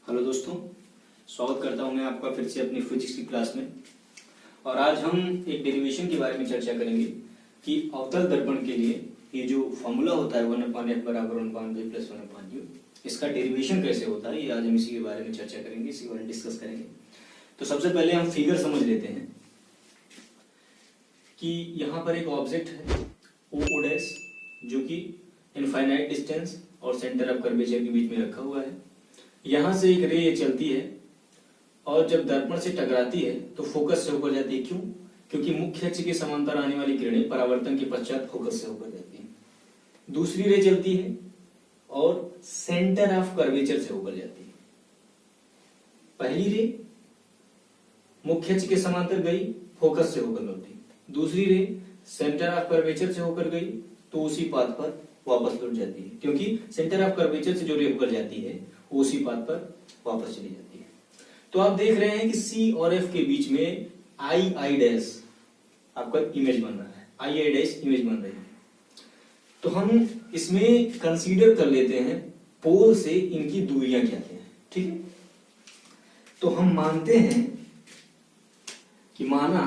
Hello दोस्तों, स्वागत करता हूं मैं आपका फिर से अपनी फिजिक्स की क्लास में। और आज हम एक डेरिवेशन के बारे में चर्चा करेंगे कि अवतल दर्पण के लिए ये जो फॉर्मूला होता है 1/f बराबर 1/v प्लस 1/u, इसका डेरिवेशन कैसे होता है, ये आज हम इसी के बारे में चर्चा करेंगे, इसी के बारे में डिस्कस करेंगे। तो सबसे पहले हम फिगर समझ लेते हैं कि यहाँ पर एक ऑब्जेक्ट है ओ डैश, जो कि इनफाइनाइट डिस्टेंस और सेंटर ऑफ कर्वेचर के बीच में रखा हुआ है। यहाँ से एक रे चलती है और जब दर्पण से टकराती है तो फोकस से होकर जाती है। क्यों? क्योंकि मुख्य अक्ष के समांतर आने वाली किरणें परावर्तन के पश्चात फोकस से होकर जाती है। दूसरी रे चलती है और सेंटर ऑफ कर्वेचर से होकर जाती है। पहली रे मुख्य अक्ष के समांतर गई, फोकस से होकर लौटी। दूसरी रे सेंटर ऑफ कर्वेचर से होकर गई तो उसी पाथ पर वापस लौट जाती है, क्योंकि सेंटर ऑफ कर्वेचर से जो रे होकर जाती है वो उसी पाथ पर वापस चली जाती है। तो आप देख रहे हैं कि सी और एफ के बीच में आई डैश आपका इमेज बन रहा है, आई डैश इमेज बन रही है। तो हम इसमें कंसीडर कर लेते हैं पोल से इनकी दूरियां क्या क्या है। ठीक है, तो हम मानते हैं कि माना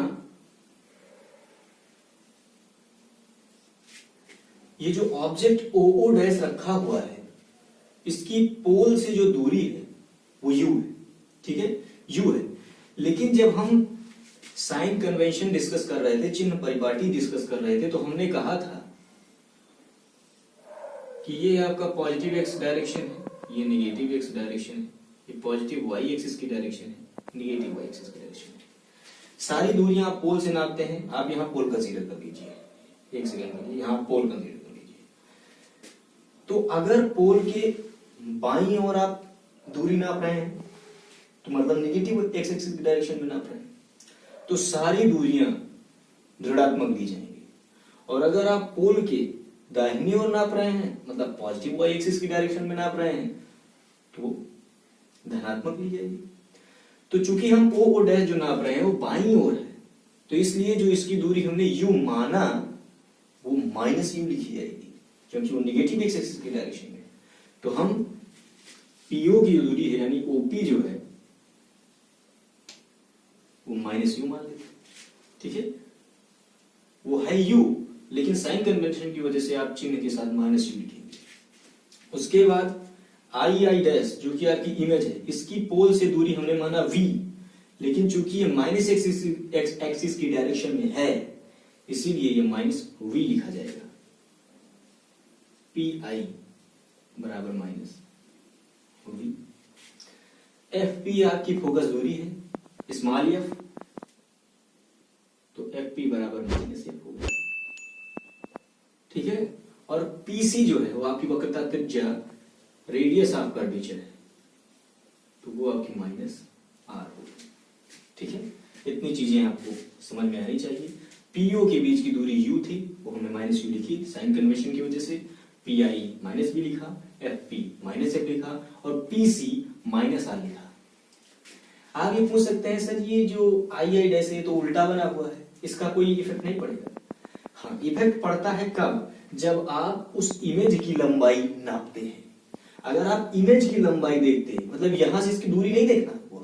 ये जो ऑब्जेक्ट ओ डैश रखा हुआ है, इसकी पोल से जो दूरी है वो u है। ठीक है, u है। लेकिन जब हम साइन कन्वेंशन डिस्कस कर रहे थे, चिन्ह परिपाटी डिस्कस कर रहे थे, तो हमने कहा था कि ये आपका पॉजिटिव एक्स डायरेक्शन है, ये नेगेटिव एक्स डायरेक्शन है, ये पॉजिटिव वाई एक्सिस की डायरेक्शन है, नेगेटिव वाई एक्सिस की डायरेक्शन है। सारी दूरियां आप पोल से नापते हैं। आप यहां पोल कंसीडर कर लीजिए, एक सेकेंड के लिए यहां पोल कंसीडर कर लीजिए। तो अगर पोल के बाईं ओर आप दूरी नाप रहे हैं तो मतलब नेगेटिव एक्स एक्सिस की डायरेक्शन में नाप रहे हैं, तो सारी दूरियां ऋणात्मक ली जाएंगी। और अगर आप पोल के दाहिनी ओर नाप रहे हैं, मतलब पॉजिटिव वाई एक्सिस की डायरेक्शन में नाप रहे हैं, तो धनात्मक ली जाएगी। तो चूंकि हम ओ डैश जो नाप रहे हैं वो बाईं ओर है, तो इसलिए जो इसकी दूरी हमने यू माना वो माइनस यू लिखी जाएगी, क्योंकि वो नेगेटिव एक्स एक्सिस की डायरेक्शन में। तो हम पीओ की दूरी है यानी ओपी जो है वो माइनस यू मान लेते हैं। ठीक है, वो है यू, लेकिन साइन कन्वेंशन की वजह से आप चिन्ह के साथ माइनस यू लिखेंगे। उसके बाद आई डैश जो कि आपकी इमेज है, इसकी पोल से दूरी हमने माना v, लेकिन चूंकि ये माइनस एक्सिस की डायरेक्शन में है, इसीलिए ये माइनस v लिखा जाएगा। पी आई बराबर माइनस v। एफ पी आपकी फोकस दूरी है, स्मॉल एफ, तो एफ पी बराबर माइनस एफ होगा। ठीक है, और पीसी जो है वो आपकी वक्रता त्रिज्या, रेडियस ऑफ कर्वेचर है, तो वो आपकी माइनस आर होगी। ठीक है, इतनी चीजें आपको समझ में आनी चाहिए। पीओ के बीच की दूरी यू थी, वो हमने माइनस यू लिखी साइन कन्वेंशन की वजह से। पी आई माइनस बी लिखा, एफ पी माइनस एफ लिखा, और पीसी माइनस आर लिखा। आगे पूछ सकते हैं सर ये जो आई डैश है तो उल्टा बना हुआ है, इसका कोई इफेक्ट नहीं पड़ेगा? हाँ, इफेक्ट पड़ता है कब? जब आप उस इमेज की लंबाई नापते हैं। अगर आप इमेज की लंबाई देखते हैं, मतलब यहां से इसकी दूरी नहीं देखना,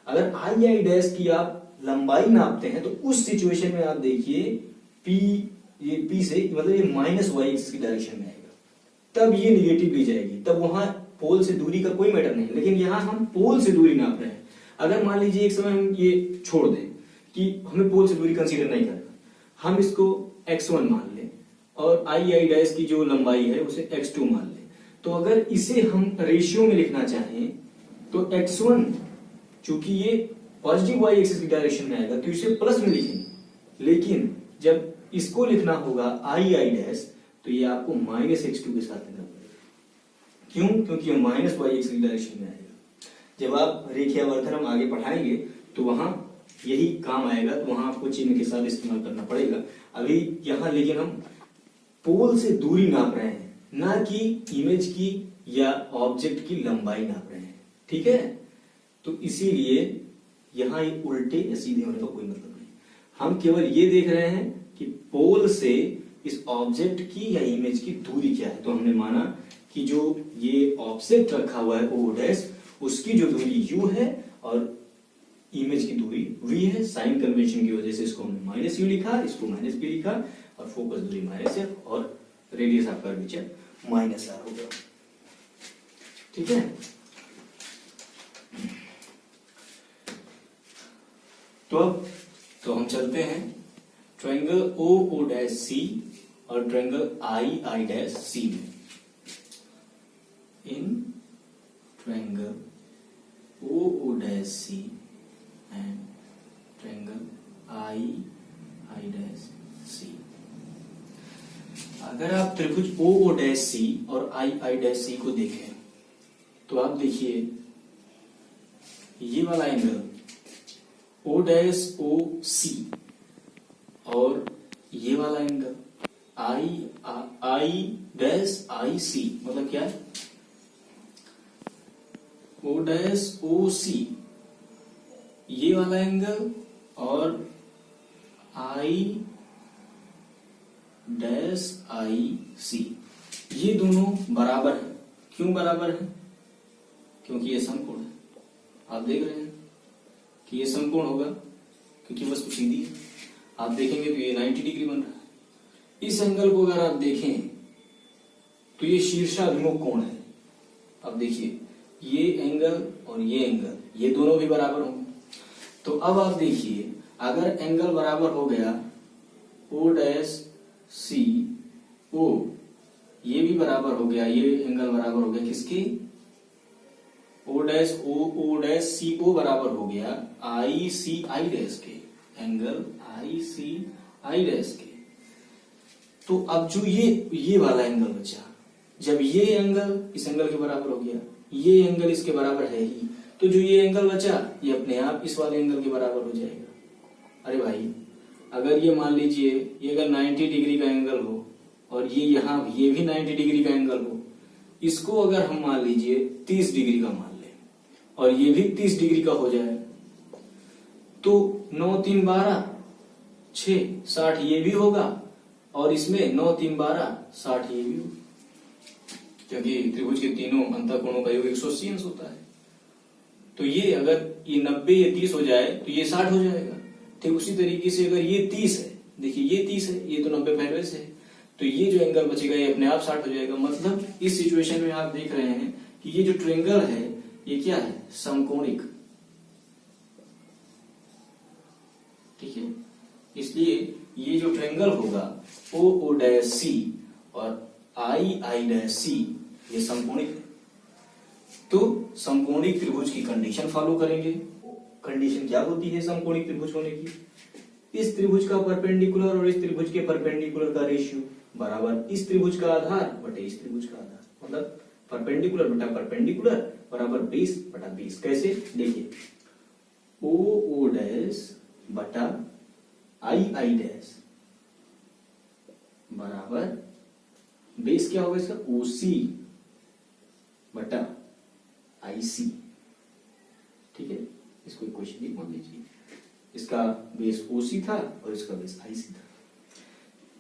अगर आई डैश की आप लंबाई नापते हैं तो उस सिचुएशन में आप देखिए ये पी से मतलब ये माइनस वाई एक्सिस की डायरेक्शन में आएगा, तब ये निगेटिव ली जाएगी, तब वहां पोल से दूरी का कोई मैटर नहीं। लेकिन यहां हम पोल से दूरी नाप रहे हैं। अगर मान लीजिए एक समय हम ये छोड़ दें कि हमें पोल से दूरी कंसीडर नहीं करना, हम इसको x1 मान लें और आई डैश की जो लंबाई है उसे x2 मान लें, तो अगर इसे हम रेशियो में लिखना चाहें तो x1 चूंकि ये पॉजिटिव वाई एक्सिस की डायरेक्शन में आएगा तो इसे प्लस में लिखेंगे, लेकिन जब इसको लिखना होगा आई डैश तो ये आपको माइनस x2 के साथ लिखना पड़ेगा। क्यों? क्योंकि ये माइनस वाई एक्सिस की डायरेक्शन में आएगा। जब आप रेखीयावर्धन हम आगे पढ़ाएंगे तो वहां यही काम आएगा, तो वहां आपको चिन्ह के साथ इस्तेमाल करना पड़ेगा। अभी यहां लेकिन हम पोल से दूरी नाप रहे हैं, ना कि इमेज की या ऑब्जेक्ट की लंबाई नाप रहे हैं। ठीक है, तो इसीलिए यहां उल्टे या सीधे होने का कोई मतलब नहीं। हम केवल ये देख रहे हैं कि पोल से इस ऑब्जेक्ट की या इमेज की दूरी क्या है। तो हमने माना कि जो ये ऑब्जेक्ट रखा हुआ है ओ डैश, उसकी जो दूरी u है और इमेज की दूरी v है। साइन कन्वेंशन की वजह से इसको हमने माइनस यू लिखा, इसको माइनस बी लिखा, और फोकस दूरी माइनस एफ, और रेडियस आपका कर्वेचर माइनस आर होगा। ठीक है, तो हम चलते हैं ट्रायंगल ओ ओ डैश सी और triangle I I dash C में। इन triangle O O dash C and triangle I I dash C, अगर आप त्रिभुज ओ ओ डैश सी और आई आई डैश सी को देखें तो आप देखिए ये वाला एंगल ओ डैश ओ सी और ये वाला एंगल आई डैश आई सी, मतलब क्या है, ओ डैश ओ सी ये वाला एंगल और आई डैश आई सी, ये दोनों बराबर है। क्यों बराबर है? क्योंकि ये समकोण है। आप देख रहे हैं कि ये समकोण होगा क्योंकि वस्तु सीधी है। आप देखेंगे तो ये 90 डिग्री बन रहा है। इस एंगल को अगर आप देखें तो ये शीर्षाभिमुख कोण है। अब देखिए ये एंगल और ये एंगल, ये दोनों भी बराबर होंगे। तो अब आप देखिए अगर एंगल बराबर हो गया ओ डैश सी ओ, ये भी बराबर हो गया, ये एंगल बराबर हो गया किसके, ओ डैश ओ डैश सी ओ बराबर हो गया I C I dash K, angle I C I dash K. तो अब जो ये वाला एंगल बचा, जब ये एंगल इस एंगल के बराबर हो गया, ये एंगल इसके बराबर है ही, तो जो ये एंगल बचा ये अपने आप इस वाले एंगल के बराबर हो जाएगा। अरे भाई अगर ये मान लीजिए ये अगर 90 डिग्री का एंगल हो और ये यहाँ ये भी 90 डिग्री का एंगल हो, इसको अगर हम मान लीजिए 30 डिग्री का मान लें और ये भी 30 डिग्री का हो जाए तो 9 3 12 6 60 ये भी होगा और इसमें 9 3 12 60 ये भी होगा, क्योंकि त्रिभुज के तीनों अंतःकोणों का योग 180 अंश होता है। तो ये अगर ये 90 ये 30 हो जाए तो ये 60 हो जाएगा। ठीक उसी तरीके से अगर ये 30 है, देखिए ये 30 है, ये तो 90 पहले से है, तो ये जो एंगल बचेगा ये अपने आप 60 हो जाएगा। मतलब इस सिचुएशन में आप देख रहे हैं कि ये जो ट्रायंगल है ये क्या है, समकोणिक। ठीक है, इसलिए ये जो ट्रायंगल होगा ओ ओ डैश सी और आई आई डैश सी ये समकोणिक है। तो समकोणिक त्रिभुज की कंडीशन फॉलो करेंगे। कंडीशन क्या होती है समकोणिक त्रिभुज होने की, इस त्रिभुज का परपेंडिकुलर और इस त्रिभुज के परपेंडिकुलर का रेशियो बराबर इस त्रिभुज का आधार बटे इस त्रिभुज का आधार, मतलब परपेंडिकुलर बटा परपेंडिकुलर बराबर 20 बटा 20। कैसे, देखिए ओ ओ डैश बटा आई आई डैश बराबर बेस क्या होगा इसका, ओ सी बटा आई सी। ठीक है, इसको इक्वेशन भी मान लीजिए, इसका बेस ओ सी था और इसका बेस आई सी था।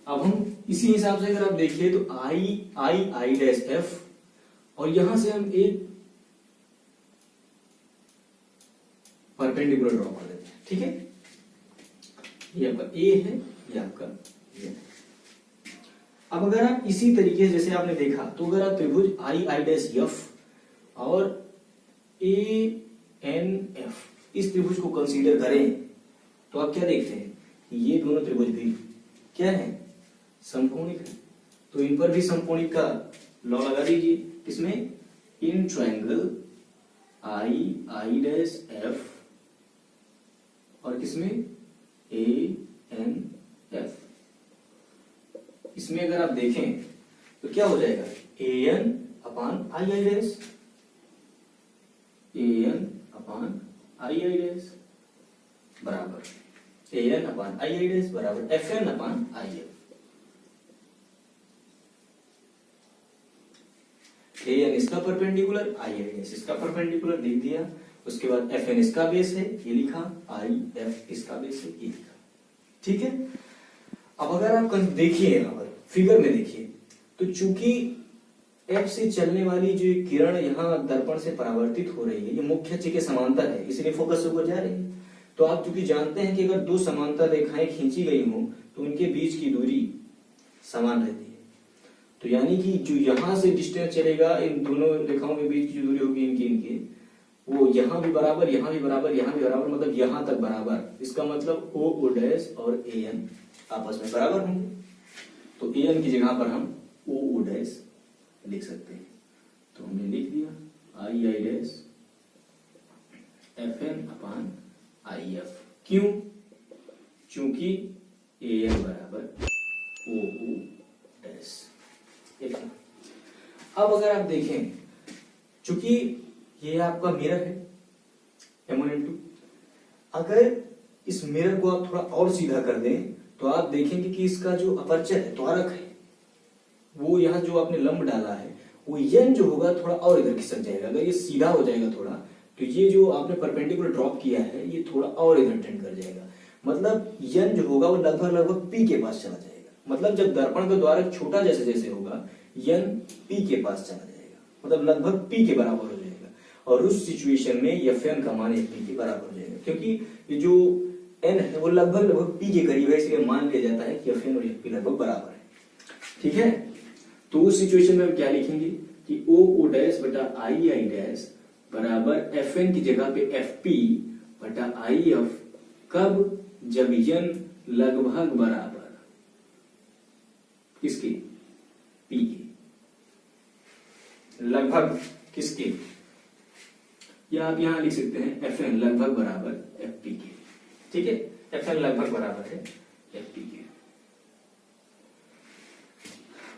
अब हम इसी हिसाब से अगर आप देखिए तो आई आई आई डैश एफ और यहां से हम एक परपेंडिकुलर ड्रॉ कर देते हैं। ठीक है, ये आपका ए है, ये आपका ये है। अब अगर आप इसी तरीके से जैसे आपने देखा तो अगर आप त्रिभुज आई आई डैश एफ और ए एन एफ इस त्रिभुज को कंसीडर करें तो आप क्या देखते हैं, ये दोनों त्रिभुज भी क्या है, समकोणिक है। तो इन पर भी समकोणिक का लॉ लगा दीजिए। इसमें in triangle I I dash F और किसमें ए एन एफ, इसमें अगर आप देखें तो क्या हो जाएगा, A N upon I I dash, A N upon I I dash बराबर A N upon I I dash बराबर F N upon I F. A N इसका परपेंडिकुलर, आई आई डैश इसका परपेंडिकुलर लिख दिया। उसके बाद एफ एन इसका base है ये लिखा, आई एफ इसका बेस है ये लिखा। ठीक है, अब अगर आप देखिए यहाँ पर फिगर में देखिए तो चूंकि एफ से चलने वाली जो किरण यहाँ दर्पण से परावर्तित हो रही है, ये मुख्य अक्ष के समांतर है, इसलिए फोकस ऊपर जा रही है। तो आप चूंकि जानते हैं कि अगर दो समांतर रेखाएं खींची गई हों तो उनके बीच की दूरी समान रहती है। तो यानी कि जो यहां से डिस्टेंस चलेगा, इन दोनों रेखाओं के बीच की जो दूरी होगी इनकी वो यहां भी बराबर, यहां भी बराबर, यहां भी बराबर, मतलब यहां तक बराबर। इसका मतलब ओ ओ डैश और ए एन आपस में बराबर होंगे। तो ए एन की जगह पर हम ओ ओ डैश लिख सकते हैं। तो हमने लिख दिया I I dash F N upon I F. क्यों? चूंकि ए एन बराबर ओ ओ डैश। अब अगर आप देखें, चूंकि ये आपका मिरर है M1M2, अगर इस मिरर को आप थोड़ा और सीधा कर दें तो आप देखेंगे कि इसका जो अपर्चर है, त्वरक है, वो यहाँ जो आपने लंब डाला है वो यन जो होगा थोड़ा और इधर खिसक जाएगा। अगर ये सीधा हो जाएगा थोड़ा, तो ये जो आपने परपेंडिकुलर ड्रॉप किया है ये थोड़ा और इधर टेंड कर जाएगा। मतलब यन जो होगा वो लगभग लगभग पी के पास चला जाएगा। मतलब जब दर्पण का द्वारक छोटा जैसे जैसे होगा, यन पी के पास चला जाएगा, मतलब लगभग पी के बराबर हो जाएगा। और उस सिचुएशन में एफ एन का मान पी के बराबर हो जाएगा, क्योंकि ये जो एन है वो लगभग लगभग पी के करीब है, इसलिए मान लिया जाता है कि एफ एन और एफ पी लगभग बराबर है। ठीक है, तो उस सिचुएशन में हम क्या लिखेंगे कि ओ ओ डैश बटा आई आई डैश बराबर एफ एन की जगह पे एफ पी बटा आई एफ। कब? जब यन लगभग बराबर किसके? पी के। लगभग किसके? या आप यहां लिख सकते हैं एफ एन लगभग बराबर एफ पी के। ठीक है, एफ एन लगभग बराबर है एफ पी के।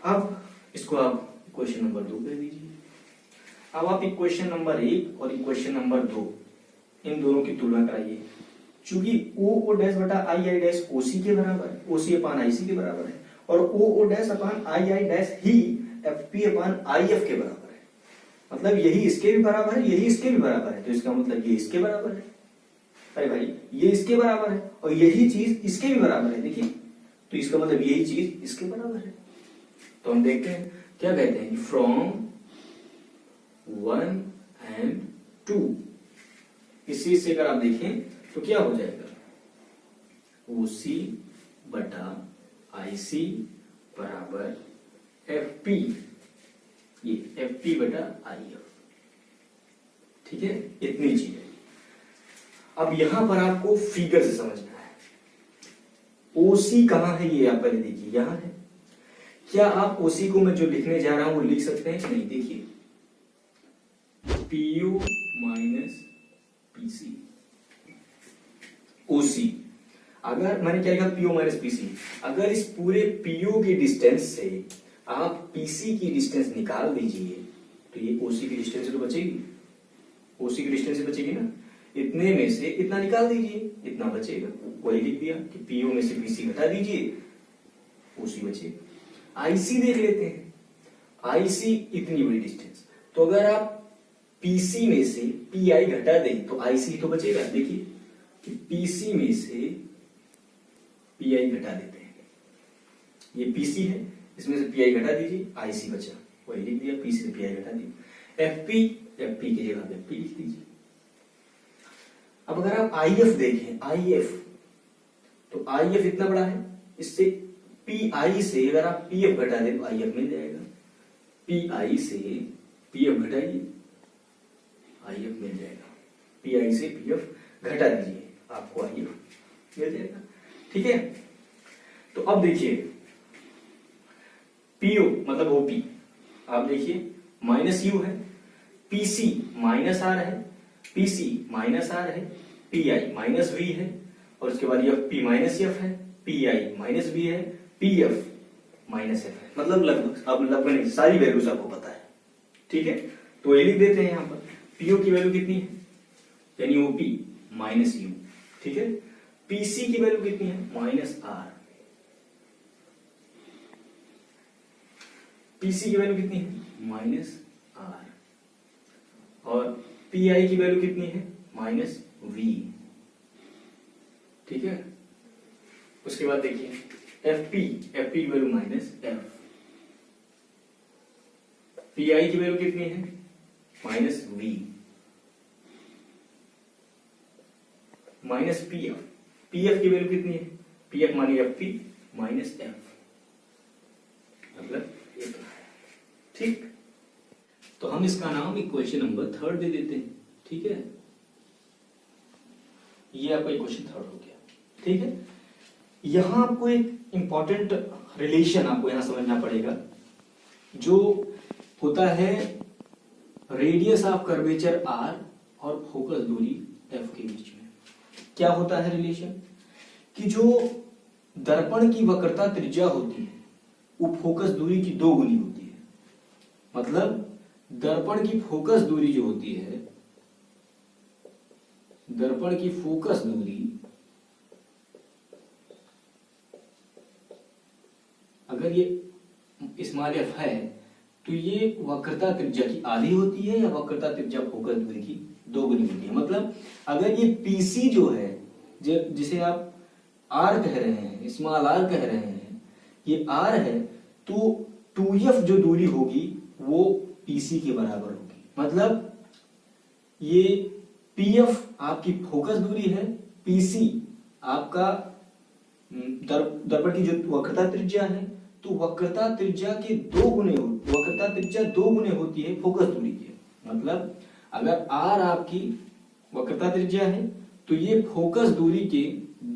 अब इसको आप इक्वेशन नंबर 2 कर दीजिए। अब आप इक्वेशन नंबर 1 और इक्वेशन नंबर 2 इन दोनों की तुलना कराइए। चूंकि ओ ओ डैश बटा आई आई डैश ओसी के बराबर है, ओसी अपान आई सी के बराबर है, और O O dash upon I I dash ही F P upon I F के बराबर है। मतलब यही इसके भी बराबर है, यही इसके भी बराबर है, तो इसका मतलब ये इसके बराबर है। अरे भाई, ये इसके बराबर है और यही चीज इसके भी बराबर है, देखिए, तो इसका मतलब यही चीज इसके बराबर है। तो हम देखते हैं क्या कहते हैं, फ्रॉम 1 and 2, इसी से अगर आप देखें तो क्या हो जाएगा, OC बटा IC बराबर FP, ये FP बटा IF। ठीक है, इतनी चीज है। अब यहां पर आपको फिगर से समझना है। OC कहां है ये आप पहले देखिए, यहां है। क्या आप OC को मैं जो लिखने जा रहा हूं वो लिख सकते हैं? नहीं, देखिए PU माइनस PC OC। अगर मैंने क्या लिखा, PO माइनस PC, अगर इस पूरे PO की डिस्टेंस से आप PC की डिस्टेंस निकाल दीजिए तो ये OC की डिस्टेंस से तो बचेगी, OC की डिस्टेंस से बचेगी ना। इतने में से इतना निकाल दीजिए, इतना बचेगा, वही लिख दिया कि PO में से PC घटा दीजिए, OC बचेगा। IC देख लेते हैं, IC इतनी बड़ी डिस्टेंस, तो अगर आप PC में से PI घटा दें तो IC तो बचेगा। देखिए कि PC में से PI घटा देते हैं, ये PC है, इसमें से PI घटा दीजिए, IC बचा, वही लिख दिया, PC से PI घटा दिया, FP की जगह पे FP लिख दीजिए। अब अगर आप IF देखें, IF तो IF इतना बड़ा है, इससे PI से अगर आप PF घटा दें तो IF मिल जाएगा। PI से PF घटाइए, IF मिल जाएगा। PI से PF घटा दीजिए, आपको IF मिल जाएगा। ठीक है, तो अब देखिए PO मतलब OP, आप देखिए माइनस U है, PC माइनस R है, PC माइनस R है, PI माइनस V है, और उसके बाद FP माइनस F है, PI माइनस V है, PF माइनस F है। मतलब लगभग, अब लगभग सारी वैल्यूज आपको पता है। ठीक है, तो ये लिख देते हैं यहाँ पर PO की वैल्यू कितनी है, यानी OP माइनस U। ठीक है, PC की वैल्यू कितनी है, माइनस R। PC की वैल्यू कितनी है, माइनस R। और PI की वैल्यू कितनी है, माइनस V। ठीक है, उसके बाद देखिए FP की value minus F, P I की वैल्यू कितनी है minus V minus P F, P F की वैल्यू कितनी है, पी एफ मानी एफ पी माइनस एफ, मतलब ये तो है। ठीक, तो हम इसका नाम इक्वेशन नंबर 3 दे देते हैं। ठीक है, ये आपका इक्वेशन 3 हो गया। ठीक है, यहां आपको एक इंपॉर्टेंट रिलेशन आपको यहां समझना पड़ेगा जो होता है रेडियस ऑफ कर्वेचर आर और फोकस दूरी एफ के बीच में। क्या होता है रिलेशन कि जो दर्पण की वक्रता त्रिज्या होती है वो फोकस दूरी की 2 गुनी होती है। मतलब दर्पण की फोकस दूरी जो होती है, दर्पण की फोकस दूरी अगर ये स्मॉल एफ है तो ये वक्रता त्रिज्या की आधी होती है या वक्रता त्रिज्या फोकस दूरी की 2 गुनी होती है। मतलब अगर ये पीसी जो है जिसे आप आर कह रहे हैं, स्मॉल आर कह रहे हैं, ये आर है तो 2f जो दूरी होगी वो पीसी के बराबर होगी। मतलब ये पीएफ आपकी फोकस दूरी है, पीसी आपका दर्पण की जो वक्रता त्रिज्या है, तो वक्रता त्रिज्या के 2 गुने, वक्रता त्रिज्या 2 गुने होती है फोकस दूरी के। मतलब अगर आर आपकी वक्रता त्रिज्या है तो ये फोकस दूरी के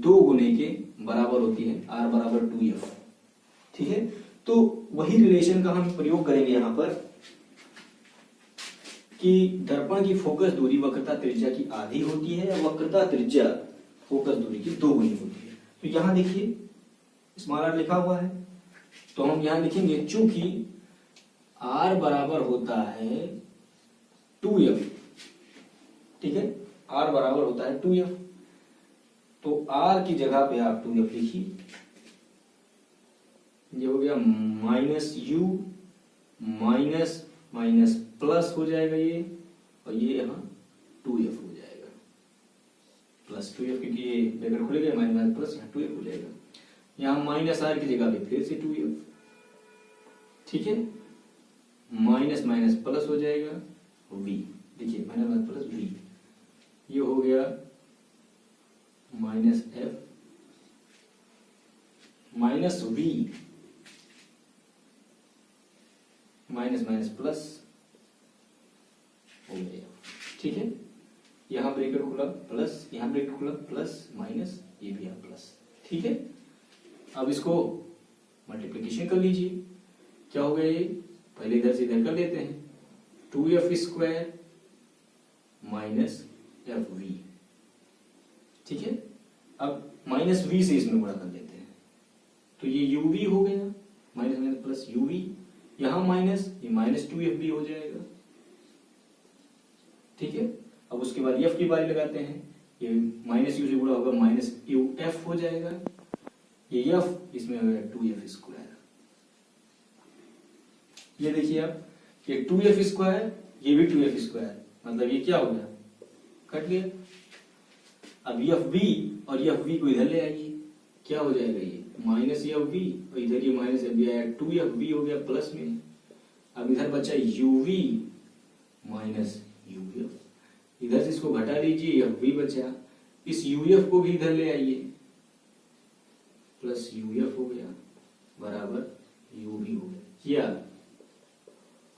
2 गुने के बराबर होती है, आर बराबर 2f। ठीक है, तो वही रिलेशन का हम प्रयोग करेंगे यहां पर कि दर्पण की फोकस दूरी वक्रता त्रिज्या की आधी होती है या वक्रता त्रिज्या फोकस दूरी की 2 गुनी होती है। तो यहां देखिए स्मॉल आर लिखा हुआ है, तो हम यहां लिखेंगे चूंकि आर बराबर होता है 2f। ठीक है, आर बराबर होता है 2f, तो आर की जगह पे आप 2f लिखिए। ये हो गया minus you minus minus plus हो जाएगा ये, और ये यहां 2f हो जाएगा प्लस 2f, क्योंकि ये ब्रैकेट खुलेगा माइनस माइनस प्लस, यहाँ 2f हो जाएगा। यहां माइनस आर की जगह पे फिर से 2f। ठीक है, माइनस माइनस प्लस हो जाएगा v, देखिए माइनस माइनस प्लस v, ये हो गया minus f minus v minus minus plus हो गया। ठीक है, यहां ब्रैकेट खुला प्लस, यहां ब्रैकेट खुला प्लस माइनस, ये भी है प्लस। ठीक है, अब इसको मल्टीप्लिकेशन कर लीजिए, क्या हो गया ये, पहले इधर से इधर कर लेते हैं, 2f square minus F we. ठीक है, अब माइनस वी से इसमें गुणा कर लेते हैं, तो ये uv हो गया माइनस माइनस प्लस uv, यहां माइनस, ये माइनस 2f भी हो जाएगा। ठीक है, अब उसके बाद f की बारी लगाते हैं, ये माइनस u से गुणा होगा माइनस uf हो जाएगा, ये f इसमें हो गया 2f स्क्वायर। ये देखिए आप, ये 2f स्क्वायर, ये भी 2f स्क्वायर, मतलब ये क्या हो गया, कट गया। अब एफ बी और एफ बी को इधर ले आइए, क्या हो जाएगा ये माइनस एफ बी, और इधर ये माइनस एफ बी आया, 2fb हो गया प्लस में। अब इधर बचा uv माइनस uf, इधर से इसको घटा लीजिए, fb बचा, इस uf को भी इधर ले आइए, प्लस uf हो गया बराबर uv हो गया। या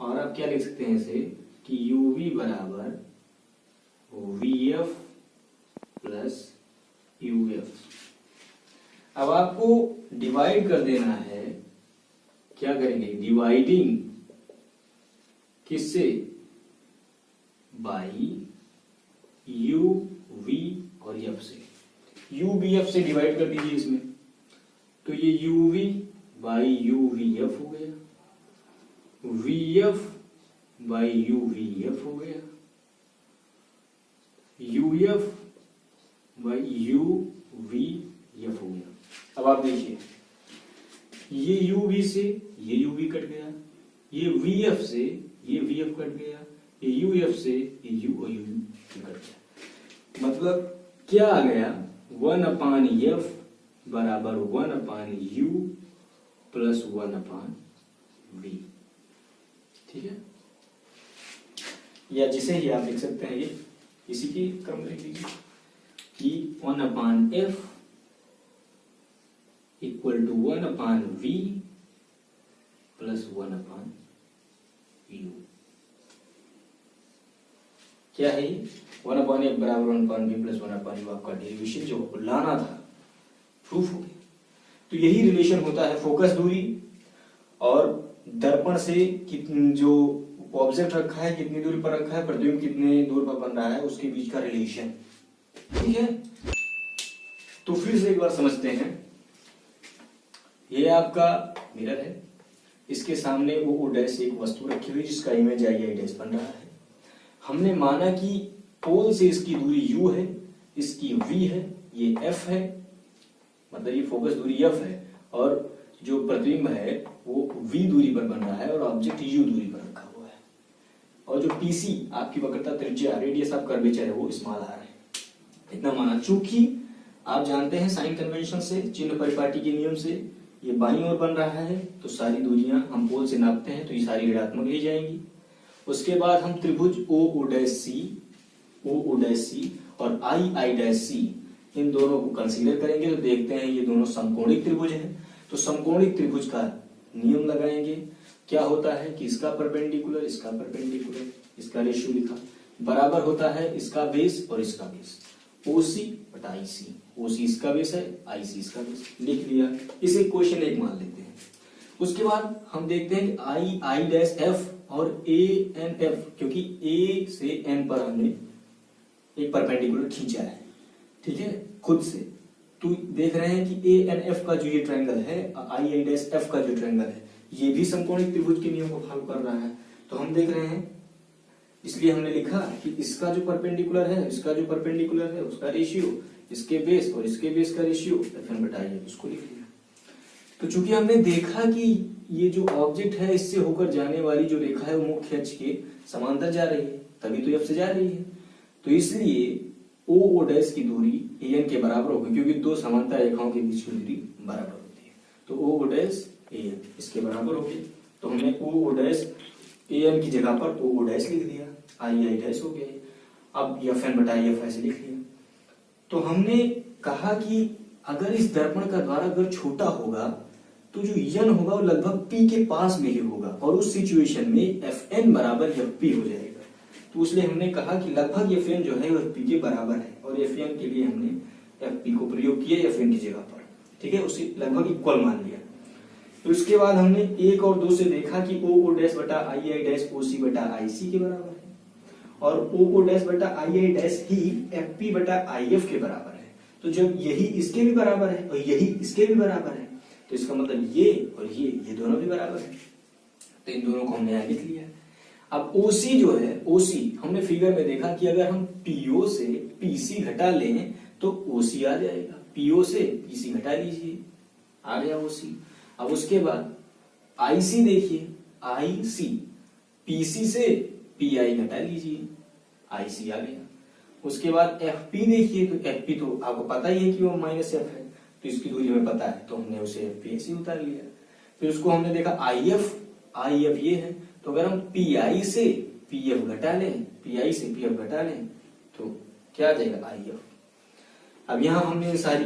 और आप क्या लिख सकते हैं इसे कि uv बराबर vf प्लस uf। अब आपको डिवाइड कर देना है, क्या करेंगे, डिवाइडिंग किससे, बाई u v और f से, u v f से डिवाइड कर दीजिए इसमें, तो ये u v by u v f हो गया, v f by u v f हो गया, u f by u v f हो गया। अब आप देखिए, ये u v से ये u v कट गया, ये v f से ये v f कट गया, ये u f से ये u और u कट गया। मतलब क्या आ गया, 1/f बराबर 1/u प्लस 1/v। ठीक है। या जिसे ही आप लिख सकते हैं, ये इसी की क्रम में लिख लीजिए कि 1/f equal to 1/v plus 1/u। क्या है ये? 1/f बराबर 1/v प्लस 1/u आपका डेरिवेशन जो लाना था प्रूफ हो गया। तो यही रिलेशन होता है फोकस दूरी और दर्पण से जो ऑब्जेक्ट रखा है कितनी दूरी पर रखा है, प्रतिबिंब कितने दूर पर बन रहा है, उसके बीच का रिलेशन। ठीक है, तो फिर से एक बार समझते हैं। ये आपका मिरर है, इसके सामने वो डैश एक वस्तु रखी हुई जिसका इमेज आई डैश बन रहा है। हमने माना कि पोल से इसकी दूरी u है, इसकी v है, ये f है, मतलब ये फोकस दूरी f है और जो प्रतिबिंब है वो v दूरी पर बन रहा है और ऑब्जेक्ट u दूरी पर रखा हुआ है। और जो pc आपकी वक्रता त्रिज्या रेडियस ऑफ कर्वेचर है वो स्मॉल r है। इतना माना। चूंकि आप जानते हैं साइन कन्वेंशन से, चिन्ह परिपाटी के नियम से, ये बाईं ओर बन रहा है तो सारी दूरियां हम पोल से नापते हैं तो ये सारी ऋणात्मक ली जाएंगी। उसके बाद हम त्रिभुज OO'C और II'C इन दोनों को कंसीडर करेंगे तो देखते हैं ये दोनों समकोणिक त्रिभुज हैं। तो समकोणिक त्रिभुज का नियम लगाएंगे। क्या होता है कि इसका परपेंडिकुलर, इसका परपेंडिकुलर, इसका रेशियो लिखा, बराबर होता है इसका बेस और इसका बेस, OC बटा IC। OC इसका बेस है, IC इसका बेस, लिख लिया। इसे क्वेश्चन 1 मान लेते हैं। उसके बाद हम देखते हैं कि II'F और ANF, क्योंकि A से N पर हमने एक परपेंडिकुलर खींचा है, ठीक है, खुद से। तो देख रहे हैं कि ANF का जो ये ट्रायंगल है, II'F का जो ट्रायंगल है, ये भी समकोणिक त्रिभुज के नियम को फॉलो कर रहा है। तो हम देख रहे हैं, इसलिए हमने लिखा कि इसका जो परपेंडिकुलर है, इसका जो परपेंडिकुलर है उसका रेशियो, इसके बेस और इसके बेस का रेशियो FN बटा I, उसको लिख लिया। तो चूंकि हमने देखा कि ये जो ऑब्जेक्ट है इससे होकर जाने वाली जो रेखा है वो मुख्य अक्ष के समांतर जा रही है, तभी तो F से जा रही है। तो इसलिए OO' की दूरी AN के बराबर होगी, क्योंकि दो समांतर रेखाओं के बीच की दूरी बराबर होती है। तो OO' AN इसके बराबर होगी। तो हमने OO' AN की जगह पर OO' लिख दिया, II' हो गया। अब FN बटा F ऐसे लिख लिया। तो हमने कहा कि अगर इस दर्पण का द्वारा अगर छोटा होगा तो जो यन होगा वो लगभग P के पास में ही होगा और उस सिचुएशन में FN बराबर FP हो जाएगा। तो इसलिए हमने कहा कि लगभग FN जो है वो FP के बराबर है और FN के लिए हमने FP को प्रयोग किया FN की जगह पर, ठीक है, उसे लगभग इक्वल मान लिया। तो उसके बाद हमने 1 और 2 से देखा कि OO' बटा II' OC बटा IC के बराबर है और OO' बटा II' ही FP बटा IF के बराबर है। तो जब यही इसके भी बराबर है और यही इसके भी बराबर है तो इसका मतलब ये और ये दोनों भी बराबर है। तो इन दोनों को हमने यहां लिख लिया। अब OC जो है, OC हमने फिगर में देखा कि अगर हम PO से PC घटा लें तो OC आ जाएगा। PO से PC घटा लीजिए, आ गया OC। अब उसके बाद IC देखिए, IC PC से PI घटा लीजिए, IC आ गया। उसके बाद FP देखिए, तो FP तो आपको पता ही है कि वो -F है, तो इसकी दूरी हमें पता है तो हमने उसे FP ऐसे उतार लिया। फिर उसको हमने देखा IF ये है, तो अगर हम PI से PF घटा लें, PI से PF घटा लें तो क्या आ जाएगा IF। अब यहाँ हमने सारी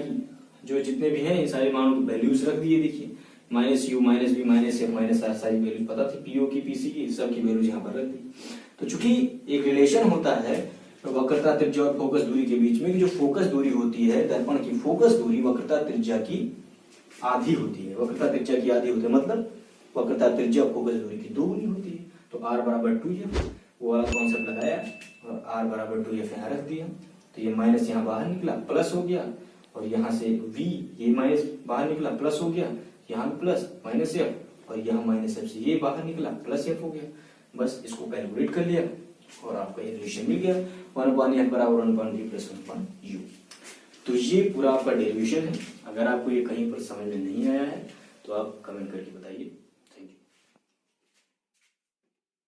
जो जितने भी हैं इन सारे मानों की वैल्यूज रख दिए। देखिए -U -V -F -R सारी वैल्यू पता थी, PO की PC की, सबकी वैल्यूज यहाँ पर रख दी। तो चूंकि एक रिलेशन होता है वक्रता त्रिज्या और फोकस दूरी के बीच में, कि जो फोकस दूरी होती है दर्पण की फोकस दूरी वक्रता त्रिज्या की आधी होती है, वक्रता त्रिज्या की आधी होती है, मतलब वक्रता त्रिज्या फोकस दूरी की दोगुनी होती है। तो R बराबर 2F वो वाला कॉन्सेप्ट लगाया और R बराबर 2F यहाँ रख दिया। तो ये माइनस यहाँ बाहर निकला, प्लस हो गया, और यहाँ से V ये माइनस बाहर निकला, प्लस हो गया, यहाँ प्लस -F और यहाँ -F से ये बाहर निकला, +F हो गया। बस इसको कैलकुलेट कर लिया और आपका ये रिलेशन मिल गया, 1/F बराबर 1/V प्लस 1/U। तो ये पूरा आपका डेरिवेशन है। अगर आपको ये कहीं पर समझ में नहीं आया है तो आप कमेंट करके बताइए।